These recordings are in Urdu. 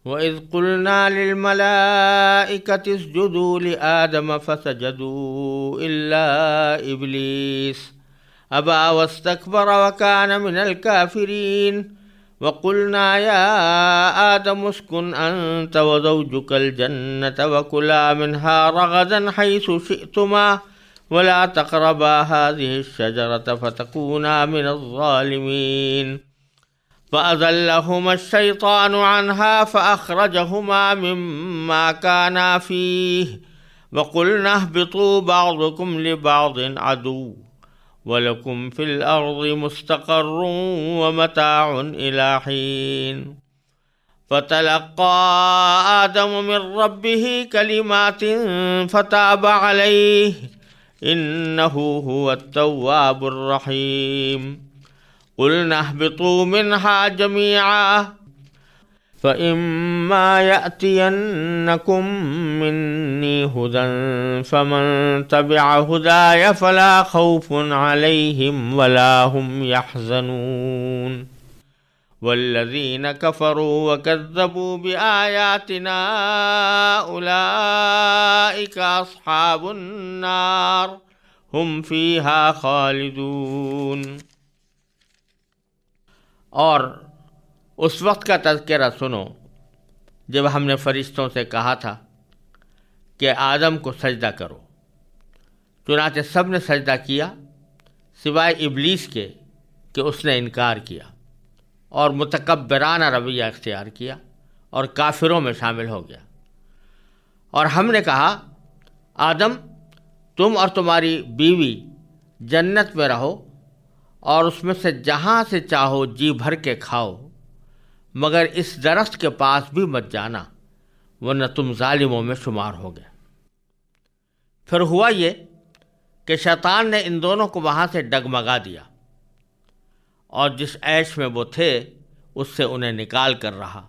وَإِذْ قُلْنَا لِلْمَلَائِكَةِ اسْجُدُوا لِآدَمَ فَسَجَدُوا إِلَّا إِبْلِيسَ أَبَى وَاسْتَكْبَرَ وَكَانَ مِنَ الْكَافِرِينَ وَقُلْنَا يَا آدَمُ اسْكُنْ أَنْتَ وَزَوْجُكَ الْجَنَّةَ وَكُلَا مِنْهَا رَغَدًا حَيْثُ شِئْتُمَا وَلَا تَقْرَبَا هَذِهِ الشَّجَرَةَ فَتَكُونَا مِنَ الظَّالِمِينَ فَأَزَلَّهُمَا الشَّيْطَانُ عَنْهَا فَأَخْرَجَهُمَا مِمَّا كَانَا فِيهِ وَقُلْنَا اهْبِطُوا بَعْضُكُمْ لِبَعْضٍ عَدُوٌّ وَلَكُمْ فِي الْأَرْضِ مُسْتَقَرٌّ وَمَتَاعٌ إِلَى حِينٍ فَتَلَقَّى آدَمُ مِنْ رَبِّهِ كَلِمَاتٍ فَتَابَ عَلَيْهِ إِنَّهُ هُوَ التَّوَّابُ الرَّحِيمُ قُلْنَا اهْبِطُوا مِنْهَا جَمِيعًا فَإِمَّا يَأْتِيَنَّكُمْ مِنِّي هُدًى فَمَنْ تَبِعَ هُدَايَ فَلَا خَوْفٌ عَلَيْهِمْ وَلَا هُمْ يَحْزَنُونَ وَالَّذِينَ كَفَرُوا وَكَذَّبُوا بِآيَاتِنَا أُولَئِكَ أَصْحَابُ النَّارِ هُمْ فِيهَا خَالِدُونَ۔ اور اس وقت کا تذکرہ سنو جب ہم نے فرشتوں سے کہا تھا کہ آدم کو سجدہ کرو، چنانچہ سب نے سجدہ کیا سوائے ابلیس کے کہ اس نے انکار کیا اور متکبرانہ رویہ اختیار کیا اور کافروں میں شامل ہو گیا۔ اور ہم نے کہا آدم تم اور تمہاری بیوی جنت میں رہو اور اس میں سے جہاں سے چاہو جی بھر کے کھاؤ، مگر اس درخت کے پاس بھی مت جانا ورنہ تم ظالموں میں شمار ہو گئے۔ پھر ہوا یہ کہ شیطان نے ان دونوں کو وہاں سے ڈگمگا دیا اور جس عیش میں وہ تھے اس سے انہیں نکال کر رہا،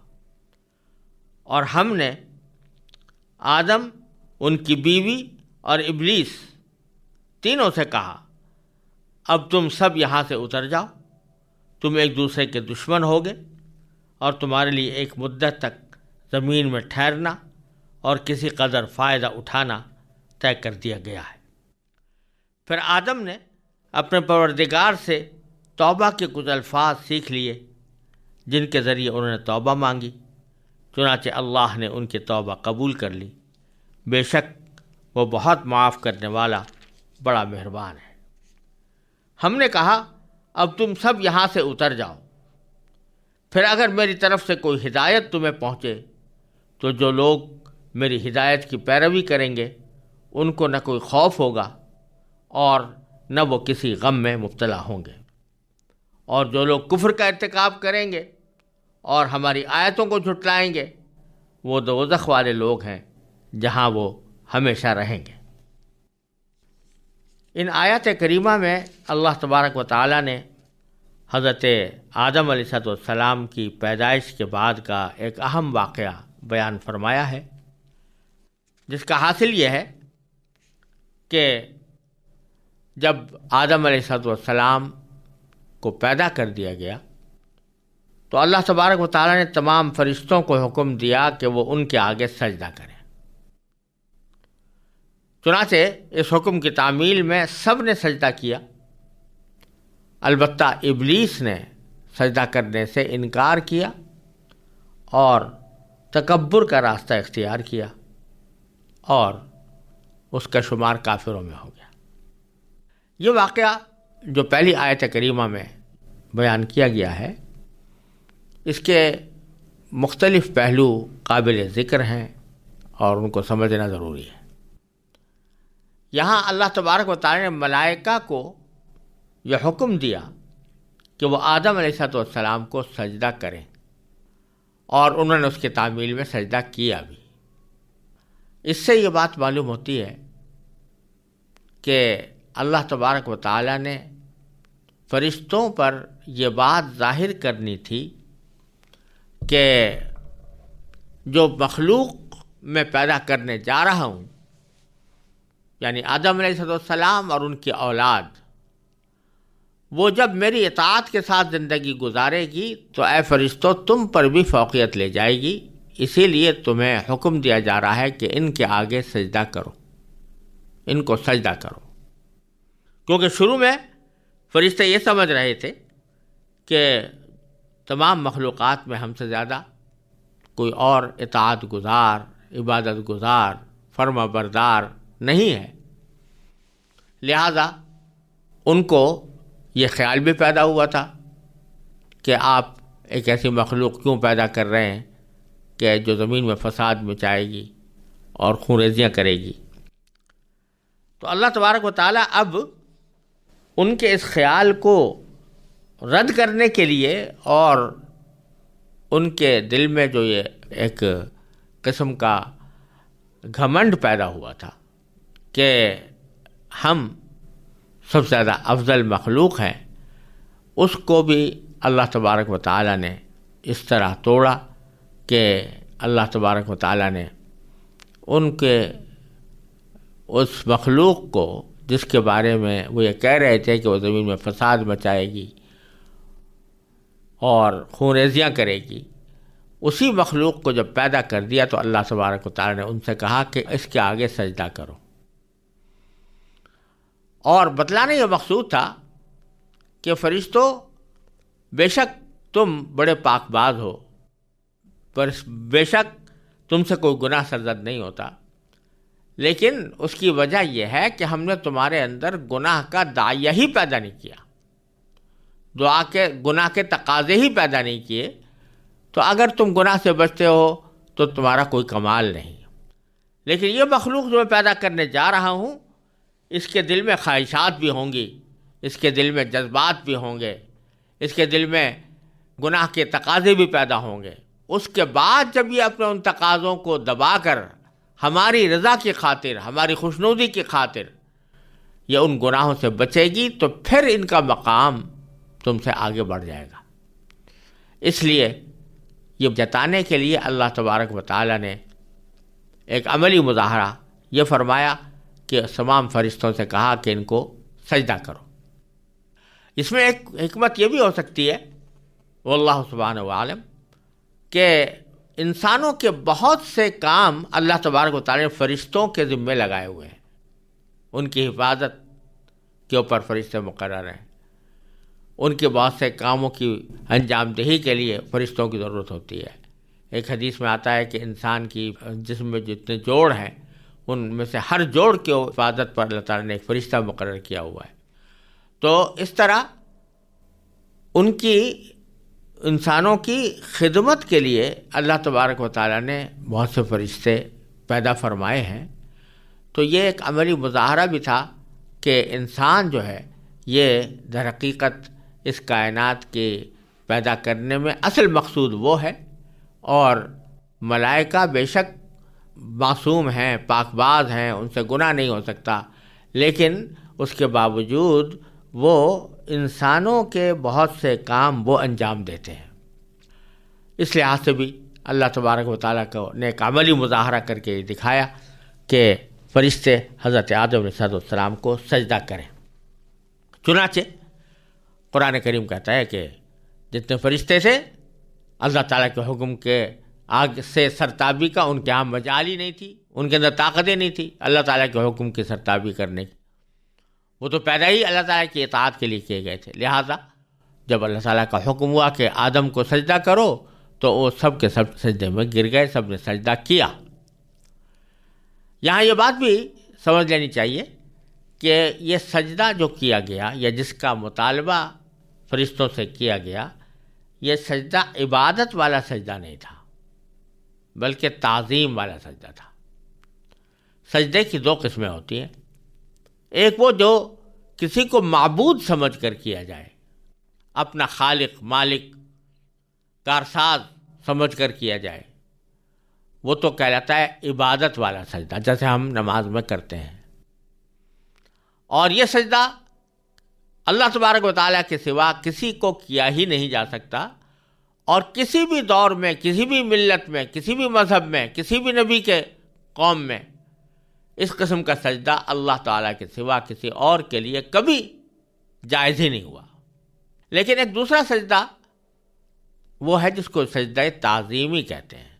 اور ہم نے آدم، ان کی بیوی اور ابلیس تینوں سے کہا اب تم سب یہاں سے اتر جاؤ، تم ایک دوسرے کے دشمن ہوگے اور تمہارے لیے ایک مدت تک زمین میں ٹھہرنا اور کسی قدر فائدہ اٹھانا طے کر دیا گیا ہے۔ پھر آدم نے اپنے پروردگار سے توبہ کے کچھ الفاظ سیکھ لیے جن کے ذریعے انہوں نے توبہ مانگی، چنانچہ اللہ نے ان کی توبہ قبول کر لی، بے شک وہ بہت معاف کرنے والا بڑا مہربان ہے۔ ہم نے کہا اب تم سب یہاں سے اتر جاؤ، پھر اگر میری طرف سے کوئی ہدایت تمہیں پہنچے تو جو لوگ میری ہدایت کی پیروی کریں گے ان کو نہ کوئی خوف ہوگا اور نہ وہ کسی غم میں مبتلا ہوں گے، اور جو لوگ کفر کا ارتکاب کریں گے اور ہماری آیتوں کو جھٹلائیں گے وہ دوزخ والے لوگ ہیں جہاں وہ ہمیشہ رہیں گے۔ ان آیات کریمہ میں اللہ تبارک و تعالیٰ نے حضرت آدم علیہ السلام کی پیدائش کے بعد کا ایک اہم واقعہ بیان فرمایا ہے، جس کا حاصل یہ ہے کہ جب آدم علیہ السلام کو پیدا کر دیا گیا تو اللہ تبارک و تعالیٰ نے تمام فرشتوں کو حکم دیا کہ وہ ان کے آگے سجدہ کریں۔ چنانچہ اس حکم کی تعمیل میں سب نے سجدہ کیا، البتہ ابلیس نے سجدہ کرنے سے انکار کیا اور تکبر کا راستہ اختیار کیا اور اس کا شمار کافروں میں ہو گیا۔ یہ واقعہ جو پہلی آیت کریمہ میں بیان کیا گیا ہے اس کے مختلف پہلو قابل ذکر ہیں اور ان کو سمجھنا ضروری ہے۔ یہاں اللہ تبارک و تعالی نے ملائکہ کو یہ حکم دیا کہ وہ آدم علیہ السلام کو سجدہ کریں، اور انہوں نے اس کی تعمیل میں سجدہ کیا بھی۔ اس سے یہ بات معلوم ہوتی ہے کہ اللہ تبارک و تعالی نے فرشتوں پر یہ بات ظاہر کرنی تھی کہ جو مخلوق میں پیدا کرنے جا رہا ہوں، یعنی آدم علیہ السلام اور ان کی اولاد، وہ جب میری اطاعت کے ساتھ زندگی گزارے گی تو اے فرشتوں تم پر بھی فوقیت لے جائے گی، اسی لیے تمہیں حکم دیا جا رہا ہے کہ ان کے آگے سجدہ کرو، ان کو سجدہ کرو۔ کیونکہ شروع میں فرشتے یہ سمجھ رہے تھے کہ تمام مخلوقات میں ہم سے زیادہ کوئی اور اطاعت گزار، عبادت گزار، فرما بردار نہیں ہے، لہذا ان کو یہ خیال بھی پیدا ہوا تھا کہ آپ ایک ایسی مخلوق کیوں پیدا کر رہے ہیں کہ جو زمین میں فساد مچائے گی اور خونریزیاں کرے گی۔ تو اللہ تبارک و تعالیٰ اب ان کے اس خیال کو رد کرنے کے لیے اور ان کے دل میں جو یہ ایک قسم کا گھمنڈ پیدا ہوا تھا کہ ہم سب سے زیادہ افضل مخلوق ہیں، اس کو بھی اللہ تبارک و تعالیٰ نے اس طرح توڑا کہ اللہ تبارک و تعالیٰ نے ان کے اس مخلوق کو جس کے بارے میں وہ یہ کہہ رہے تھے کہ وہ زمین میں فساد مچائے گی اور خونریزیاں کرے گی، اسی مخلوق کو جب پیدا کر دیا تو اللہ تبارک و تعالیٰ نے ان سے کہا کہ اس کے آگے سجدہ کرو۔ اور بتلانے یہ مقصود تھا کہ فرشتوں، بے شک تم بڑے پاک باز ہو، پر بے شک تم سے کوئی گناہ سرزد نہیں ہوتا، لیکن اس کی وجہ یہ ہے کہ ہم نے تمہارے اندر گناہ کا داعیہ ہی پیدا نہیں کیا، گناہ کے تقاضے ہی پیدا نہیں کیے، تو اگر تم گناہ سے بچتے ہو تو تمہارا کوئی کمال نہیں۔ لیکن یہ مخلوق جو میں پیدا کرنے جا رہا ہوں، اس کے دل میں خواہشات بھی ہوں گی، اس کے دل میں جذبات بھی ہوں گے، اس کے دل میں گناہ کے تقاضے بھی پیدا ہوں گے۔ اس کے بعد جب یہ اپنے ان تقاضوں کو دبا کر ہماری رضا کی خاطر، ہماری خوشنودی کی خاطر یہ ان گناہوں سے بچے گی تو پھر ان کا مقام تم سے آگے بڑھ جائے گا۔ اس لیے یہ جتانے کے لیے اللہ تبارک و تعالیٰ نے ایک عملی مظاہرہ یہ فرمایا کہ تمام فرشتوں سے کہا کہ ان کو سجدہ کرو۔ اس میں ایک حکمت یہ بھی ہو سکتی ہے، واللہ سبحانہ وعالم، کہ انسانوں کے بہت سے کام اللہ تبارک و تعالیٰ نے فرشتوں کے ذمے لگائے ہوئے ہیں، ان کی حفاظت کے اوپر فرشتے مقرر ہیں، ان کے بہت سے کاموں کی انجام دہی کے لیے فرشتوں کی ضرورت ہوتی ہے۔ ایک حدیث میں آتا ہے کہ انسان کی جسم میں جتنے جوڑ ہیں ان میں سے ہر جوڑ کی حفاظت پر اللہ تعالیٰ نے ایک فرشتہ مقرر کیا ہوا ہے۔ تو اس طرح ان کی انسانوں کی خدمت کے لیے اللہ تبارک و تعالیٰ نے بہت سے فرشتے پیدا فرمائے ہیں۔ تو یہ ایک عملی مظاہرہ بھی تھا کہ انسان جو ہے یہ در حقیقت اس کائنات کے پیدا کرنے میں اصل مقصود وہ ہے، اور ملائکہ بے شک معصوم ہیں، پاک باز ہیں، ان سے گناہ نہیں ہو سکتا، لیکن اس کے باوجود وہ انسانوں کے بہت سے کام وہ انجام دیتے ہیں۔ اس لحاظ سے بھی اللہ تبارک و تعالیٰ کو نے ایک عملی مظاہرہ کر کے دکھایا کہ فرشتے حضرت آدم علیہ السلام کو سجدہ کریں۔ چنانچہ قرآن کریم کہتا ہے کہ جتنے فرشتے تھے اللہ تعالیٰ کے حکم کے آگ سے سرتابی کا ان کے یہاں مجال ہی نہیں تھی، ان کے اندر طاقتیں نہیں تھی اللہ تعالیٰ کے حکم کی سرتابی کرنے کی، وہ تو پیدا ہی اللہ تعالیٰ کی اطاعت کے لیے کیے گئے تھے۔ لہٰذا جب اللہ تعالیٰ کا حکم ہوا کہ آدم کو سجدہ کرو تو وہ سب کے سب سجدے میں گر گئے، سب نے سجدہ کیا۔ یہاں یہ بات بھی سمجھ لینی چاہیے کہ یہ سجدہ جو کیا گیا یا جس کا مطالبہ فرشتوں سے کیا گیا، یہ سجدہ عبادت والا سجدہ نہیں تھا بلکہ تعظیم والا سجدہ تھا۔ سجدے کی دو قسمیں ہوتی ہیں، ایک وہ جو کسی کو معبود سمجھ کر کیا جائے، اپنا خالق، مالک، کارساز سمجھ کر کیا جائے، وہ تو کہلاتا ہے عبادت والا سجدہ، جیسے ہم نماز میں کرتے ہیں۔ اور یہ سجدہ اللہ تبارک و تعالیٰ کے سوا کسی کو کیا ہی نہیں جا سکتا، اور کسی بھی دور میں، کسی بھی ملت میں، کسی بھی مذہب میں، کسی بھی نبی کے قوم میں اس قسم کا سجدہ اللہ تعالیٰ کے سوا کسی اور کے لیے کبھی جائز ہی نہیں ہوا۔ لیکن ایک دوسرا سجدہ وہ ہے جس کو سجدہ تعظیمی کہتے ہیں،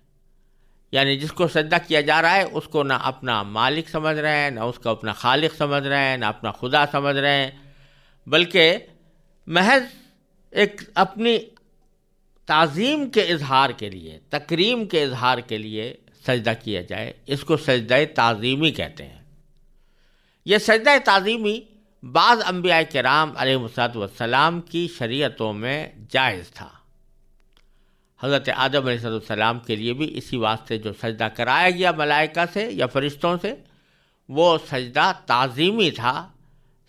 یعنی جس کو سجدہ کیا جا رہا ہے اس کو نہ اپنا مالک سمجھ رہے ہیں، نہ اس کو اپنا خالق سمجھ رہے ہیں، نہ اپنا خدا سمجھ رہے ہیں، بلکہ محض ایک اپنی تعظیم کے اظہار کے لیے، تکریم کے اظہار کے لیے سجدہ کیا جائے، اس کو سجدہ تعظیمی کہتے ہیں۔ یہ سجدہ تعظیمی بعض انبیاء کرام علیہ السلام کی شریعتوں میں جائز تھا۔ حضرت آدم علیہ السلام کے لیے بھی اسی واسطے جو سجدہ کرایا گیا ملائکہ سے یا فرشتوں سے، وہ سجدہ تعظیمی تھا،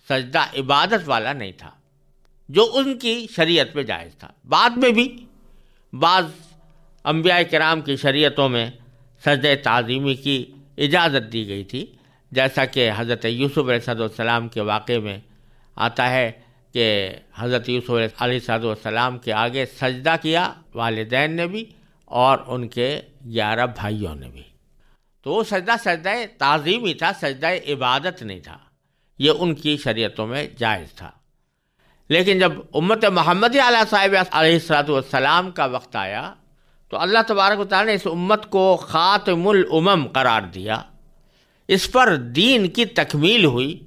سجدہ عبادت والا نہیں تھا، جو ان کی شریعت میں جائز تھا۔ بعد میں بھی بعض انبیاء کرام کی شریعتوں میں سجدہ تعظیمی کی اجازت دی گئی تھی، جیسا کہ حضرت یوسف علیہ السلام کے واقعے میں آتا ہے کہ حضرت یوسف علیہ السلام کے آگے سجدہ کیا والدین نے بھی اور ان کے 11 بھائیوں نے بھی۔ تو وہ سجدہ تعظیمی تھا، سجدہ عبادت نہیں تھا، یہ ان کی شریعتوں میں جائز تھا۔ لیکن جب امت محمدی علیہ صاحب علیہ السلام کا وقت آیا تو اللہ تبارک و تعالیٰ نے اس امت کو خاتم الامم قرار دیا، اس پر دین کی تکمیل ہوئی،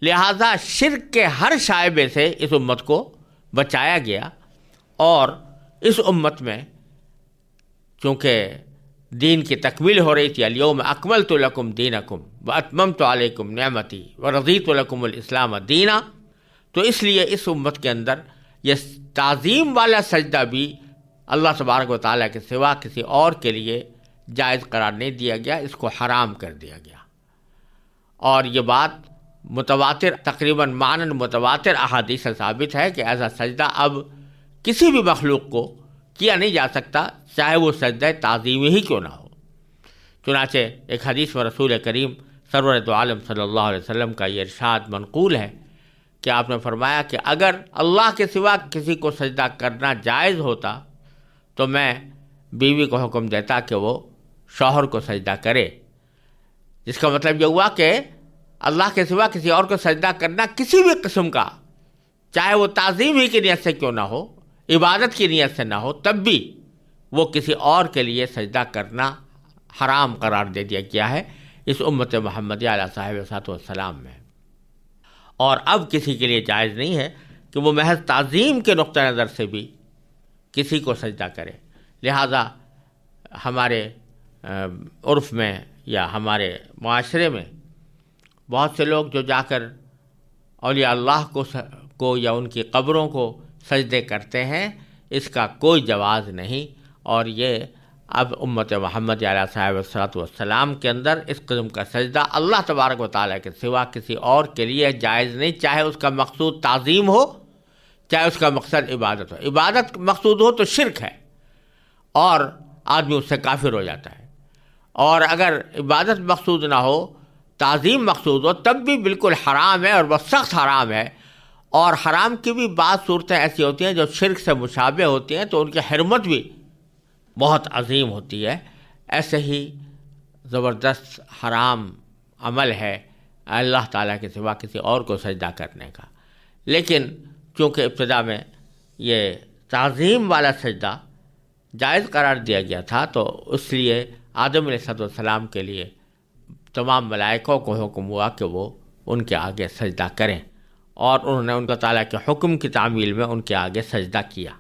لہذا شرک کے ہر شائبے سے اس امت کو بچایا گیا، اور اس امت میں چونکہ دین کی تکمیل ہو رہی تھی، الیوم اکملت لکم دینکم واتممت علیکم نعمتی ورضیت لکم الاسلام دینا، تو اس لیے اس امت کے اندر یہ تعظیم والا سجدہ بھی اللہ تبارک و تعالیٰ کے سوا کسی اور کے لیے جائز قرار نہیں دیا گیا، اس کو حرام کر دیا گیا۔ اور یہ بات متواتر، تقریباً معنی متواتر احادیث سے ثابت ہے کہ ایسا سجدہ اب کسی بھی مخلوق کو کیا نہیں جا سکتا، چاہے وہ سجدہ تعظیمی ہی کیوں نہ ہو۔ چنانچہ ایک حدیث میں رسول کریم سرور دو عالم صلی اللہ علیہ وسلم کا یہ ارشاد منقول ہے کہ آپ نے فرمایا کہ اگر اللہ کے سوا کسی کو سجدہ کرنا جائز ہوتا تو میں بیوی کو حکم دیتا کہ وہ شوہر کو سجدہ کرے۔ جس کا مطلب یہ ہوا کہ اللہ کے سوا کسی اور کو سجدہ کرنا کسی بھی قسم کا، چاہے وہ تعظیم ہی کی نیت سے کیوں نہ ہو، عبادت کی نیت سے نہ ہو، تب بھی وہ کسی اور کے لیے سجدہ کرنا حرام قرار دے دیا گیا ہے اس امت محمدیہ علیہ صاحب والسلام میں۔ اور اب کسی کے لیے جائز نہیں ہے کہ وہ محض تعظیم کے نقطہ نظر سے بھی کسی کو سجدہ کرے۔ لہذا ہمارے عرف میں یا ہمارے معاشرے میں بہت سے لوگ جو جا کر اولیاء اللہ کو یا ان کی قبروں کو سجدے کرتے ہیں، اس کا کوئی جواز نہیں، اور یہ اب امت محمد علیہ صاحب والسلام کے اندر اس قسم کا سجدہ اللہ تبارک و تعالیٰ کے سوا کسی اور کے لیے جائز نہیں، چاہے اس کا مقصود تعظیم ہو، چاہے اس کا مقصد عبادت ہو۔ عبادت مقصود ہو تو شرک ہے اور آدمی اس سے کافر ہو جاتا ہے، اور اگر عبادت مقصود نہ ہو، تعظیم مقصود ہو، تب بھی بالکل حرام ہے اور بہت سخت حرام ہے۔ اور حرام کی بھی بعض صورتیں ایسی ہوتی ہیں جو شرک سے مشابہ ہوتی ہیں، تو ان کی حرمت بھی بہت عظیم ہوتی ہے۔ ایسے ہی زبردست حرام عمل ہے اللہ تعالیٰ کے سوا کسی اور کو سجدہ کرنے کا، لیکن چونکہ ابتدا میں یہ تعظیم والا سجدہ جائز قرار دیا گیا تھا، تو اس لیے آدم علیہ السلام کے لیے تمام ملائکوں کو حکم ہوا کہ وہ ان کے آگے سجدہ کریں، اور انہوں نے ان کا تعالیٰ کے حکم کی تعمیل میں ان کے آگے سجدہ کیا۔